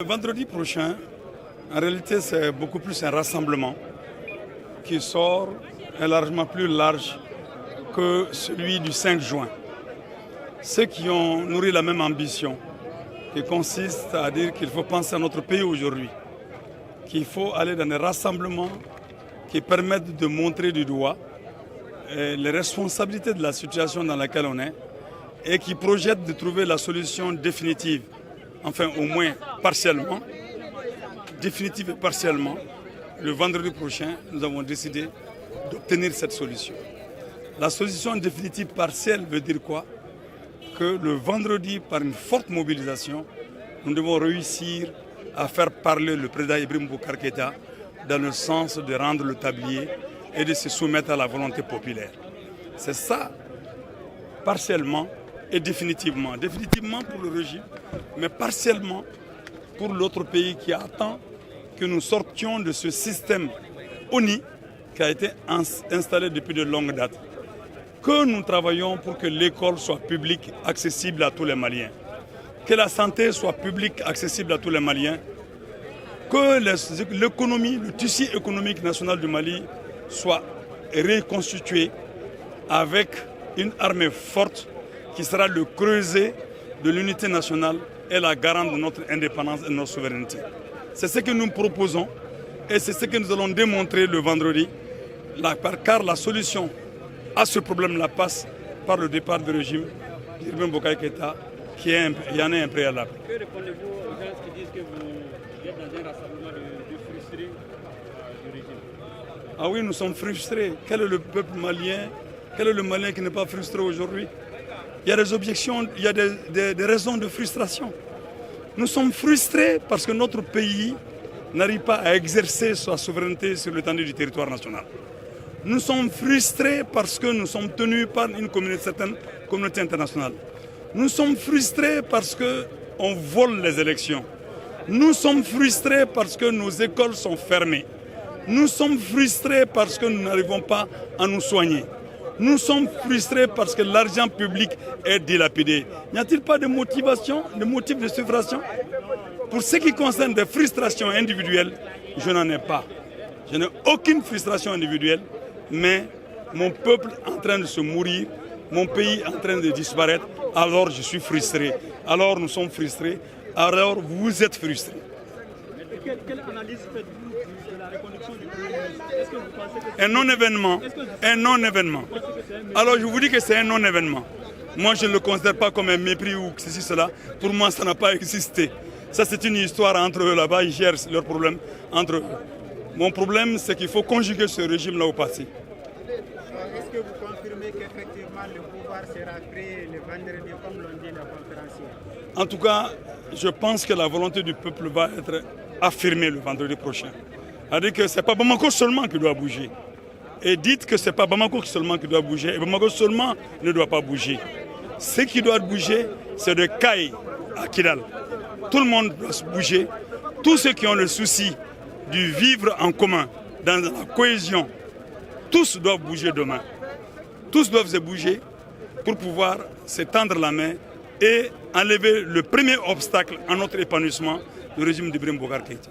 Le vendredi prochain, en réalité, c'est beaucoup plus un rassemblement qui sort largement plus large que celui du 5 juin. Ceux qui ont nourri la même ambition, qui consiste à dire qu'il faut penser à notre pays aujourd'hui, qu'il faut aller dans des rassemblements qui permettent de montrer du doigt les responsabilités de la situation dans laquelle on est et qui projettent de trouver la solution définitive, enfin au moins partiellement, définitive et partiellement. Le vendredi prochain, nous avons décidé d'obtenir cette solution. La solution définitive partielle veut dire quoi? Que le vendredi, par une forte mobilisation, nous devons réussir à faire parler le président Ibrahim Boubacar Keïta dans le sens de rendre le tablier et de se soumettre à la volonté populaire. C'est ça, partiellement et définitivement. Définitivement pour le régime, mais partiellement pour l'autre pays qui attend que nous sortions de ce système ONI qui a été installé depuis de longues dates. Que nous travaillons pour que l'école soit publique, accessible à tous les Maliens. Que la santé soit publique, accessible à tous les Maliens. Que l'économie, le tissu économique national du Mali soit reconstitué avec une armée forte qui sera le creuset de l'unité nationale et la garante de notre indépendance et de notre souveraineté. C'est ce que nous proposons et c'est ce que nous allons démontrer le vendredi, car la solution à ce problème-là passe par le départ du régime d'Ibrahim Boubacar Keïta, qui en est un préalable. Que répondez-vous aux gens qui disent que vous êtes dans un rassemblement de frustrés du régime? Ah oui, nous sommes frustrés. Quel est le peuple malien? Quel est le Malien qui n'est pas frustré aujourd'hui? Il y a des objections, il y a des raisons de frustration. Nous sommes frustrés parce que notre pays n'arrive pas à exercer sa souveraineté sur l'étendue du territoire national. Nous sommes frustrés parce que nous sommes tenus par une certaine communauté internationale. Nous sommes frustrés parce qu'on vole les élections. Nous sommes frustrés parce que nos écoles sont fermées. Nous sommes frustrés parce que nous n'arrivons pas à nous soigner. Nous sommes frustrés parce que l'argent public est dilapidé. N'y a-t-il pas de motivation, de motifs de frustration? Pour ce qui concerne des frustrations individuelles, je n'en ai pas. Je n'ai aucune frustration individuelle, mais mon peuple est en train de se mourir, mon pays est en train de disparaître, alors je suis frustré. Alors nous sommes frustrés, alors vous êtes frustrés. Quelle analyse faites-vous de la reconduction du Premier ministre? Est-ce que vous pensez que c'est un non-événement? Un non-événement. Alors je vous dis que c'est un non-événement. Moi je ne le considère pas comme un mépris ou ceci, cela. Pour moi ça n'a pas existé. Ça c'est une histoire entre eux là-bas, ils gèrent leurs problèmes entre eux. Mon problème c'est qu'il faut conjuguer ce régime-là au passé. Est-ce que vous confirmez qu'effectivement le pouvoir sera pris le vendredi comme l'ont dit les conférenciers? En tout cas, je pense que la volonté du peuple va être affirmée le vendredi prochain. C'est-à-dire que ce n'est pas Bamako seulement qui doit bouger. Et dites que ce n'est pas Bamako seulement qui doit bouger, et Bamako seulement ne doit pas bouger. Ce qui doit bouger, c'est de Kay à Kidal. Tout le monde doit se bouger. Tous ceux qui ont le souci du vivre en commun, dans la cohésion, tous doivent bouger demain. Tous doivent se bouger pour pouvoir se tendre la main et enlever le premier obstacle à notre épanouissement, le régime d'Ibrahim Boubacar Keïta.